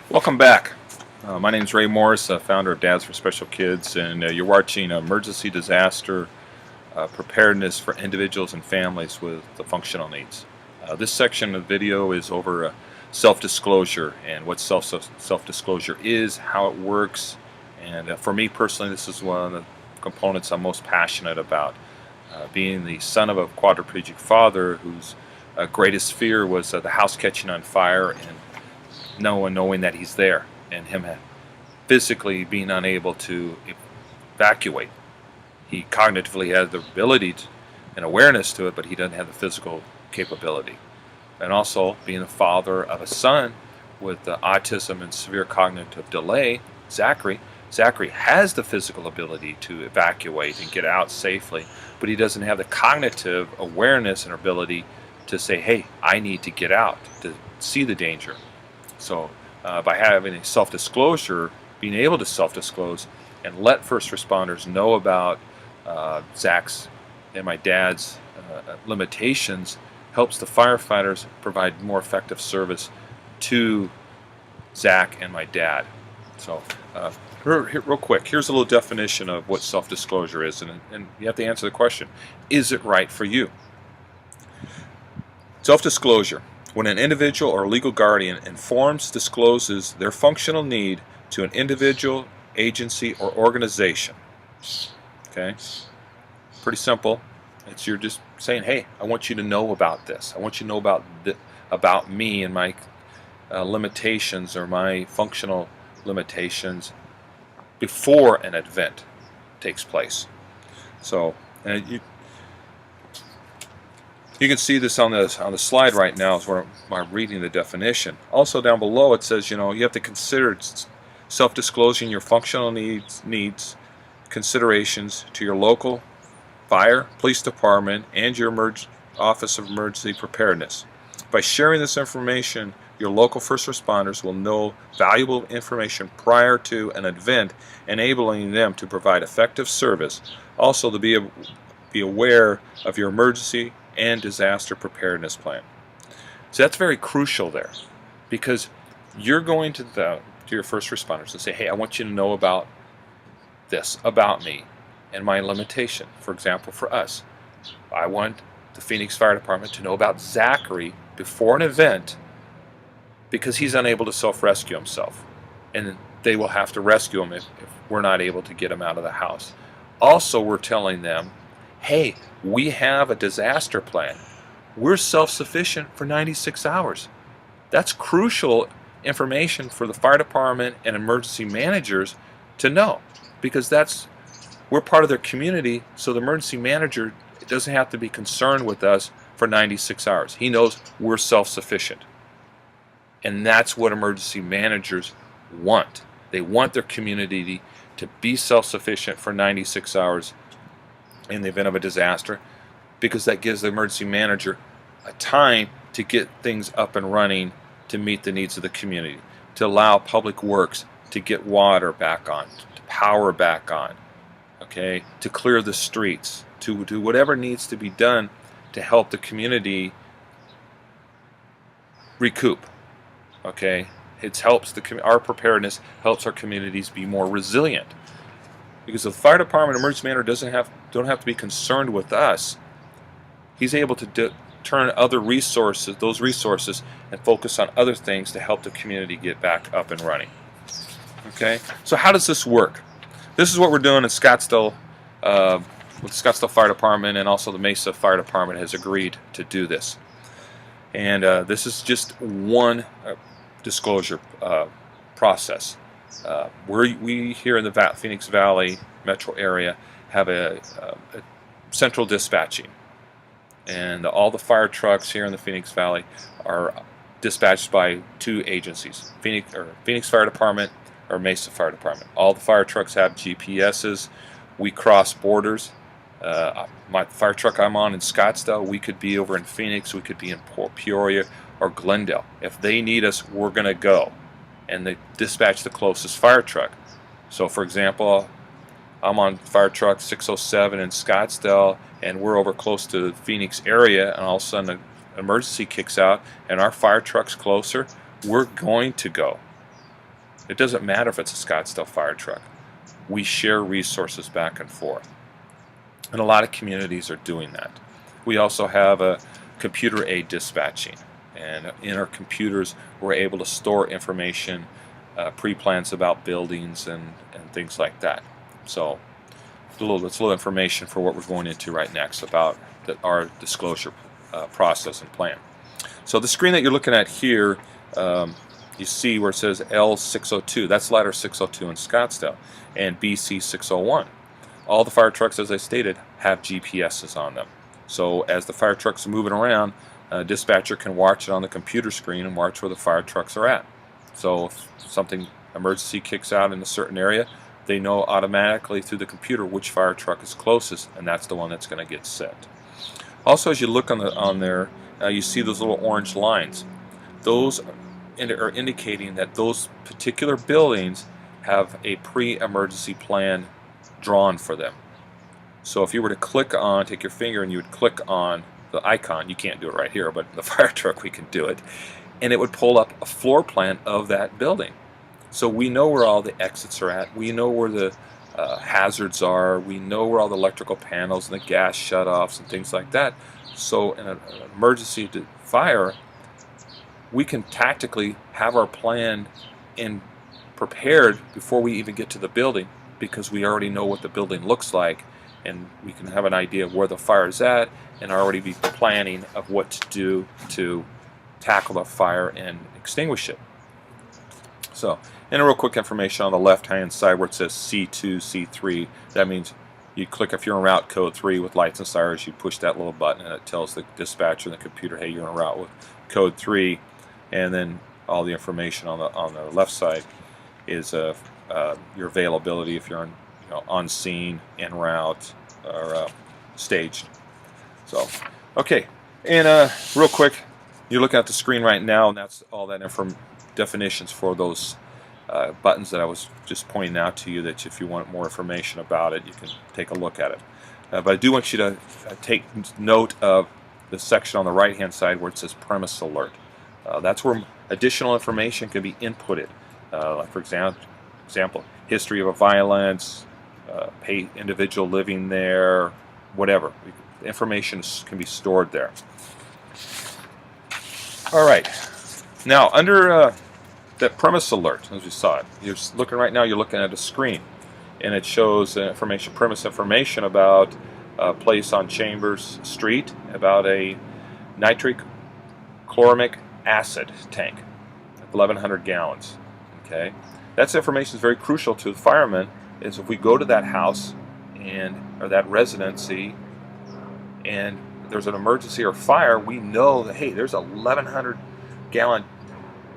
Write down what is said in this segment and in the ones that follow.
Welcome back. My name is Ray Morris, founder of Dads for Special Kids, and you're watching Emergency Disaster Preparedness for Individuals and Families with the Functional Needs. This section of the video is over self-disclosure and what self-disclosure is, how it works, and for me personally, this is one of the components I'm most passionate about. Being the son of a quadriplegic father whose greatest fear was the house catching on fire and no one knowing that he's there, and him physically being unable to evacuate. He cognitively has the ability and awareness to it, but he doesn't have the physical capability. And also being the father of a son with autism and severe cognitive delay, Zachary has the physical ability to evacuate and get out safely, but he doesn't have the cognitive awareness and ability to say, hey, I need to get out, to see the danger. So by having a self-disclosure, being able to self-disclose and let first responders know about Zach's and my dad's limitations helps the firefighters provide more effective service to Zach and my dad. So real quick, here's a little definition of what self-disclosure is, and you have to answer the question, is it right for you? Self-disclosure: when an individual or legal guardian discloses their functional need to an individual, agency, or organization. Okay? Pretty simple. You're just saying, hey, I want you to know about this. I want you to know about me and my limitations or my functional limitations before an event takes place. So, you can see this on the slide right now as I'm reading the definition. Also down below it says, you have to consider self-disclosing your functional needs, considerations to your local fire, police department, and your Office of Emergency Preparedness. By sharing this information, your local first responders will know valuable information prior to an event, enabling them to provide effective service. Also, to be aware of your emergency and disaster preparedness plan. So that's very crucial there, because you're going to your first responders and say, hey, I want you to know about this, about me and my limitation. For example, for us, I want the Phoenix Fire Department to know about Zachary before an event because he's unable to self-rescue himself, and they will have to rescue him if we're not able to get him out of the house. Also, we're telling them, hey, we have a disaster plan. We're self-sufficient for 96 hours. That's crucial information for the fire department and emergency managers to know, because we're part of their community, so the emergency manager doesn't have to be concerned with us for 96 hours. He knows we're self-sufficient. And that's what emergency managers want. They want their community to be self-sufficient for 96 hours in the event of a disaster, because that gives the emergency manager a time to get things up and running to meet the needs of the community, to allow public works to get water back on, to power back on, okay, to clear the streets, to do whatever needs to be done to help the community recoup. Okay, our preparedness helps our communities be more resilient. Because the fire department emergency manager don't have to be concerned with us. He's able to turn those resources, and focus on other things to help the community get back up and running. Okay, so how does this work? This is what we're doing in Scottsdale with Scottsdale Fire Department, and also the Mesa Fire Department has agreed to do this. And this is just one disclosure process. We here in the Phoenix Valley metro area have a central dispatching, and all the fire trucks here in the Phoenix Valley are dispatched by two agencies, Phoenix Fire Department or Mesa Fire Department. All the fire trucks have GPSs. We cross borders. My fire truck I'm on in Scottsdale, we could be over in Phoenix, we could be in Peoria or Glendale. If they need us, we're going to go, and they dispatch the closest fire truck. So for example, I'm on fire truck 607 in Scottsdale, and we're over close to the Phoenix area, and all of a sudden an emergency kicks out and our fire truck's closer, we're going to go. It doesn't matter if it's a Scottsdale fire truck. We share resources back and forth. And a lot of communities are doing that. We also have a computer aid dispatching. And in our computers, we're able to store information, pre-plans about buildings and things like that. So it's a little information for what we're going into right next about our disclosure process and plan. So the screen that you're looking at here, you see where it says L602, that's ladder 602 in Scottsdale, and BC 601. All the fire trucks, as I stated, have GPSs on them. So as the fire trucks are moving around, a dispatcher can watch it on the computer screen and watch where the fire trucks are at. So if something emergency kicks out in a certain area, they know automatically through the computer which fire truck is closest, and that's the one that's going to get set. Also, as you look on there, you see those little orange lines. Those are indicating that those particular buildings have a pre-emergency plan drawn for them. So if you were to take your finger and you would click on the icon, you can't do it right here, but in the fire truck we can do it, and it would pull up a floor plan of that building. So we know where all the exits are at, we know where the hazards are, we know where all the electrical panels and the gas shutoffs and things like that. So in an emergency fire, we can tactically have our plan prepared before we even get to the building, because we already know what the building looks like, and we can have an idea of where the fire is at and already be planning of what to do to tackle the fire and extinguish it. So, and a real quick information on the left hand side where it says C2, C3, that means you click, if you're in route code 3 with lights and sirens, you push that little button and it tells the dispatcher and the computer, hey, you're en route with code 3, and then all the information on the left side is your availability if you're on scene, en route, or staged. So, okay, and real quick, you're looking at the screen right now, and that's all that definitions for those buttons that I was just pointing out to you, that if you want more information about it, you can take a look at it. But I do want you to take note of the section on the right hand side where it says premise alert. That's where additional information can be inputted, like for example, history of a violence, individual living there, whatever. Information can be stored there. All right. Now, under that premise alert, as we saw it, you're looking right now, you're looking at a screen, and it shows premise information about a place on Chambers Street, about a nitric chloramic acid tank, 1,100 gallons. Okay, that's information is very crucial to the firemen. Is if we go to that house or that residency, and there's an emergency or fire, we know that, hey, there's a 1,100 gallon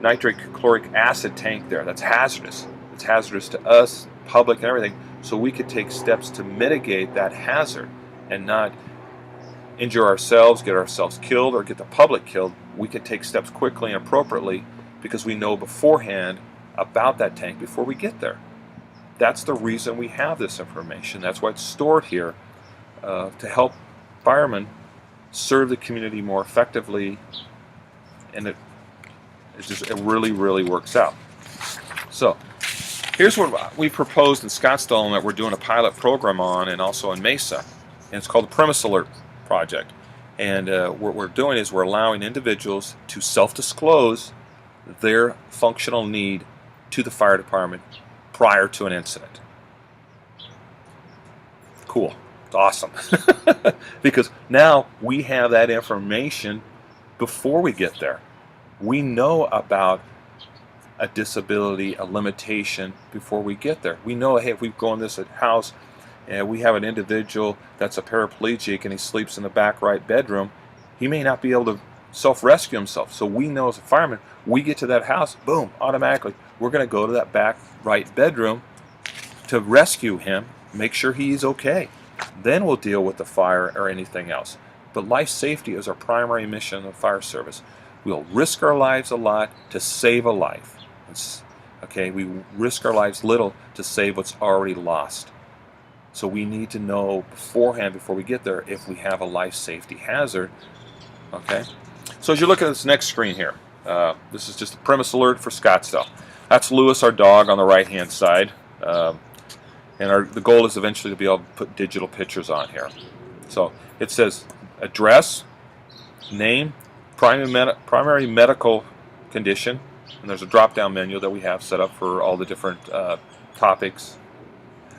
nitric chloric acid tank there. That's hazardous. It's hazardous to us, public, and everything. So we could take steps to mitigate that hazard and not injure ourselves, get ourselves killed, or get the public killed. We could take steps quickly and appropriately because we know beforehand about that tank before we get there. That's the reason we have this information. That's why it's stored here, to help firemen serve the community more effectively, and it really, really works out. So here's what we proposed in Scottsdale and that we're doing a pilot program on, and also in Mesa, and it's called the Premise Alert Project. And what we're doing is we're allowing individuals to self-disclose their functional need to the fire department prior to an incident. Cool. It's awesome. Because now we have that information before we get there. We know about a disability, a limitation before we get there. We know, hey, if we go in this house and we have an individual that's a paraplegic and he sleeps in the back right bedroom, he may not be able to self-rescue himself. So we know as a fireman, we get to that house, boom, automatically, we're going to go to that back right bedroom to rescue him, make sure he's okay. Then we'll deal with the fire or anything else. But life safety is our primary mission of the fire service. We'll risk our lives a lot to save a life. Okay, we risk our lives little to save what's already lost. So we need to know beforehand, before we get there, if we have a life safety hazard. Okay, so as you look at this next screen here, this is just a premise alert for Scottsdale. That's Lewis, our dog, on the right-hand side. And the goal is eventually to be able to put digital pictures on here. So it says address, name, primary medical condition, and there's a drop-down menu that we have set up for all the different topics.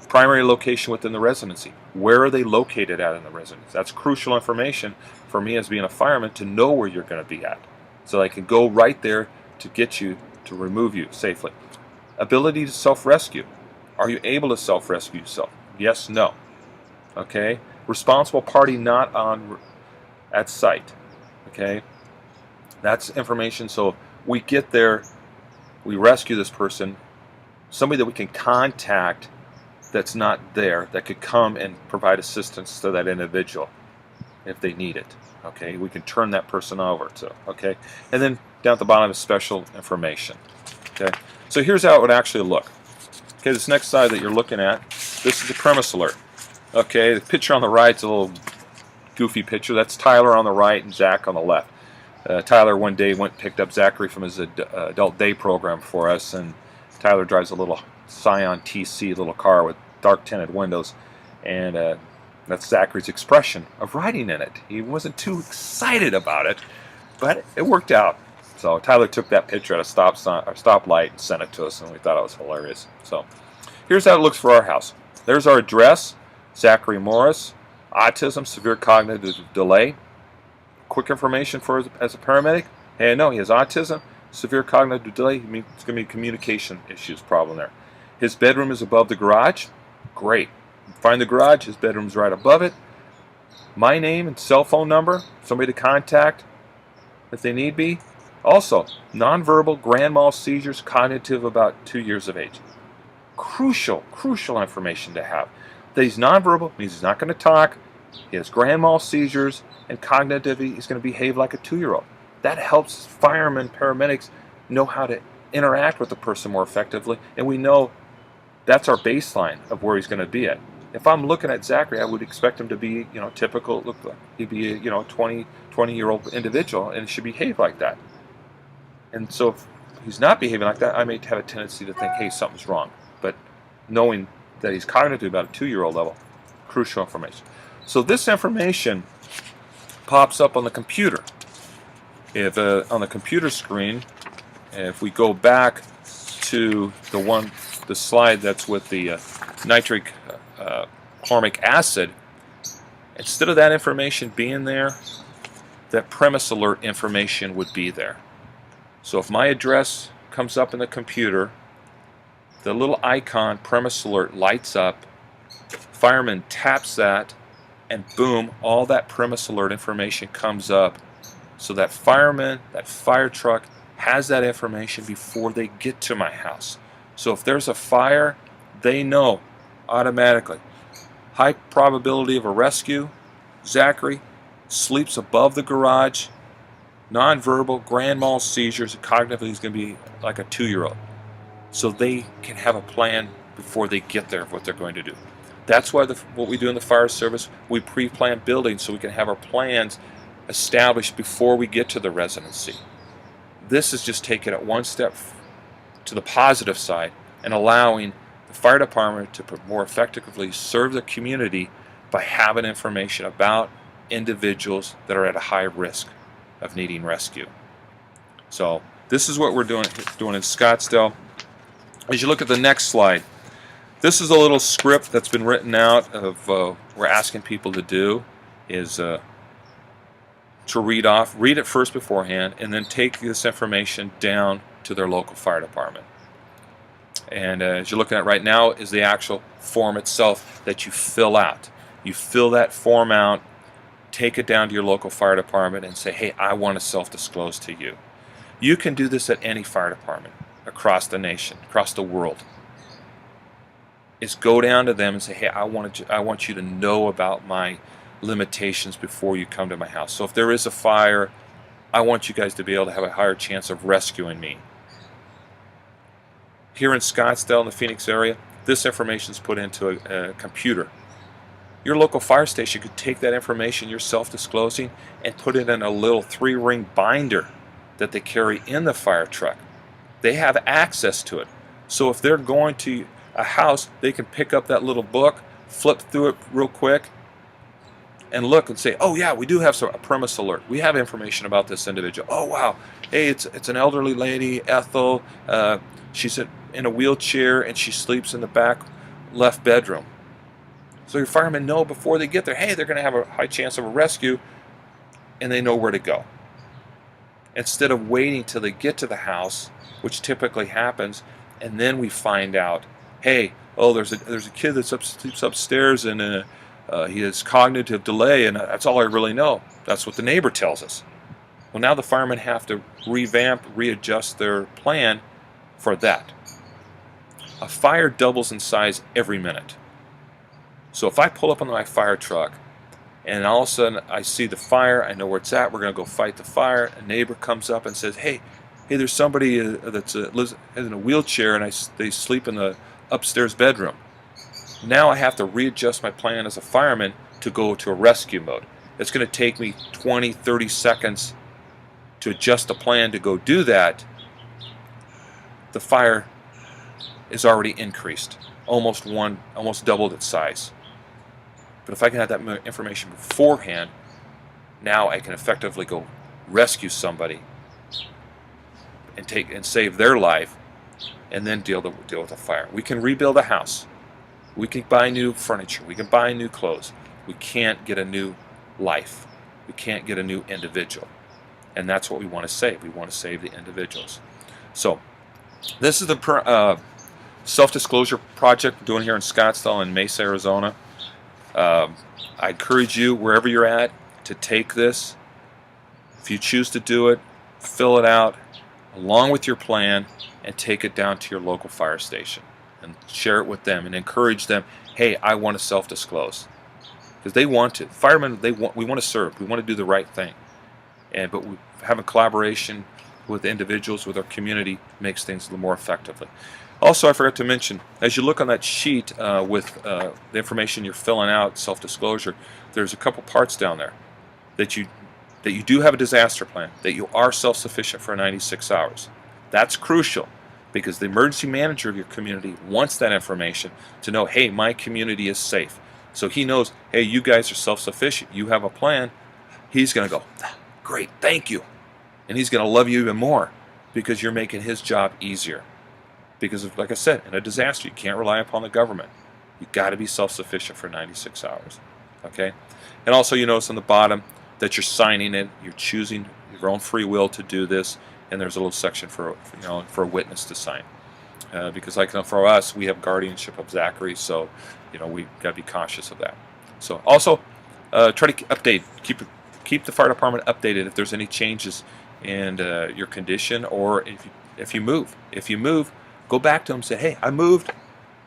Primary location within the residency. Where are they located at in the residence? That's crucial information for me as being a fireman to know where you're going to be at, so I can go right there to get you, to remove you safely. Ability to self-rescue. Are you able to self-rescue yourself? Yes, no. Okay. Responsible party not on at site. Okay. That's information. So we get there, we rescue this person, somebody that we can contact that's not there, that could come and provide assistance to that individual if they need it. Okay, we can turn that person over to. Okay, and then down at the bottom is special information. Okay, so here's how it would actually look. Okay, this next slide that you're looking at, this is a premise alert. Okay, the picture on the right is a little goofy picture. That's Tyler on the right and Zach on the left. Tyler one day went and picked up Zachary from his adult day program for us, and Tyler drives a little Scion TC little car with dark tinted windows, and that's Zachary's expression of riding in it. He wasn't too excited about it, but it worked out. So Tyler took that picture at a stoplight and sent it to us, and we thought it was hilarious. So here's how it looks for our house. There's our address, Zachary Morris, autism, severe cognitive delay. Quick information for as a paramedic. Hey, I know he has autism, severe cognitive delay. It's going to be a communication issues problem there. His bedroom is above the garage. Great. Find the garage. His bedroom's right above it. My name and cell phone number. Somebody to contact if they need be. Also, nonverbal, grand mal seizures, cognitive about 2 years of age. Crucial information to have. That he's nonverbal means he's not going to talk. He has grand mal seizures, and cognitively he's going to behave like a 2-year-old. That helps firemen, paramedics know how to interact with the person more effectively, and we know that's our baseline of where he's going to be at. If I'm looking at Zachary, I would expect him to be, typical. Look, he'd be a 20-year-old individual, and should behave like that. And so if he's not behaving like that, I may have a tendency to think, hey, something's wrong. But knowing that he's cognitive about a 2-year-old level, crucial information. So this information pops up on the computer. If on the computer screen, if we go back to the slide that's with the nitric chloramic acid, instead of that information being there, that premise alert information would be there. So if my address comes up in the computer, the little icon premise alert lights up, fireman taps that, and boom, all that premise alert information comes up, so that fireman, that fire truck, has that information before they get to my house. So if there's a fire, they know automatically. High probability of a rescue. Zachary sleeps above the garage. Nonverbal, grand mal seizures. Cognitively, he's going to be like a 2-year-old. So they can have a plan before they get there of what they're going to do. That's why what we do in the fire service, we pre-plan buildings so we can have our plans established before we get to the residency. This is just taking it one step to the positive side and allowing the fire department to more effectively serve the community by having information about individuals that are at a high risk of needing rescue. So this is what we're doing in Scottsdale. As you look at the next slide, this is a little script that's been written out of we're asking people to do is to read it first beforehand, and then take this information down to their local fire department. And as you're looking at right now is the actual form itself that you fill out. You fill that form out, take it down to your local fire department and say, hey, I want to self-disclose to you. You can do this at any fire department across the nation, across the world. Is go down to them and say, hey, I want you to know about my limitations before you come to my house. So if there is a fire, I want you guys to be able to have a higher chance of rescuing me. Here in Scottsdale, in the Phoenix area, this information is put into a computer. Your local fire station could take that information you're self-disclosing and put it in a little 3-ring binder that they carry in the fire truck. They have access to it. So if they're going to a house, they can pick up that little book, flip through it real quick, and look and say, oh yeah, we do have a premise alert. We have information about this individual. Oh wow, hey, it's an elderly lady, Ethel. She's in a wheelchair and she sleeps in the back left bedroom. So your firemen know before they get there, hey, they're going to have a high chance of a rescue, and they know where to go. Instead of waiting till they get to the house, which typically happens, and then we find out, hey, oh, there's a kid that sleeps upstairs and he has cognitive delay, and that's all I really know. That's what the neighbor tells us. Well, now the firemen have to revamp, readjust their plan for that. A fire doubles in size every minute. So if I pull up on my fire truck and all of a sudden I see the fire, I know where it's at, we're going to go fight the fire, a neighbor comes up and says, hey, there's somebody that lives in a wheelchair and they sleep in the upstairs bedroom. Now I have to readjust my plan as a fireman to go to a rescue mode. It's going to take me 20, 30 seconds to adjust the plan to go do that. The fire is already increased, almost doubled its size. But if I can have that information beforehand, now I can effectively go rescue somebody and save their life, and then deal with a fire. We can rebuild a house. We can buy new furniture. We can buy new clothes. We can't get a new life. We can't get a new individual. And that's what we want to save. We want to save the individuals. So this is the self-disclosure project we're doing here in Scottsdale and Mesa, Arizona. I encourage you, wherever you're at, to take this. If you choose to do it, fill it out along with your plan and take it down to your local fire station and share it with them and encourage them, hey, I want to self-disclose. Because they want to. Firemen, we want to serve. We want to do the right thing. But having collaboration with individuals, with our community, makes things a little more effectively. Also, I forgot to mention, as you look on that sheet with the information you're filling out, self-disclosure, there's a couple parts down there that you do have a disaster plan, that you are self-sufficient for 96 hours. That's crucial because the emergency manager of your community wants that information to know, hey, my community is safe. So he knows, hey, you guys are self-sufficient. You have a plan. He's going to go, great, thank you. And he's going to love you even more because you're making his job easier. Because, like I said, in a disaster, you can't rely upon the government. You've got to be self-sufficient for 96 hours. Okay? And also, you notice on the bottom that you're signing it. You're choosing your own free will to do this. And there's a little section for a witness to sign. Because, like for us, we have guardianship of Zachary, so we've got to be cautious of that. So, also, try to update, keep the fire department updated if there's any changes in your condition, or if you move. If you move, go back to them and say, hey, I moved,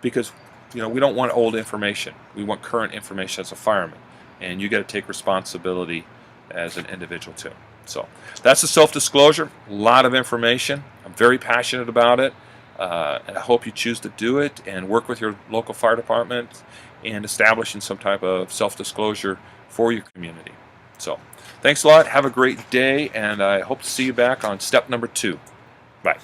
because we don't want old information. We want current information as a fireman, and you got to take responsibility as an individual too. So that's the self-disclosure. A lot of information. I'm very passionate about it, and I hope you choose to do it and work with your local fire department and establishing some type of self-disclosure for your community. So thanks a lot. Have a great day, and I hope to see you back on step number 2. Bye.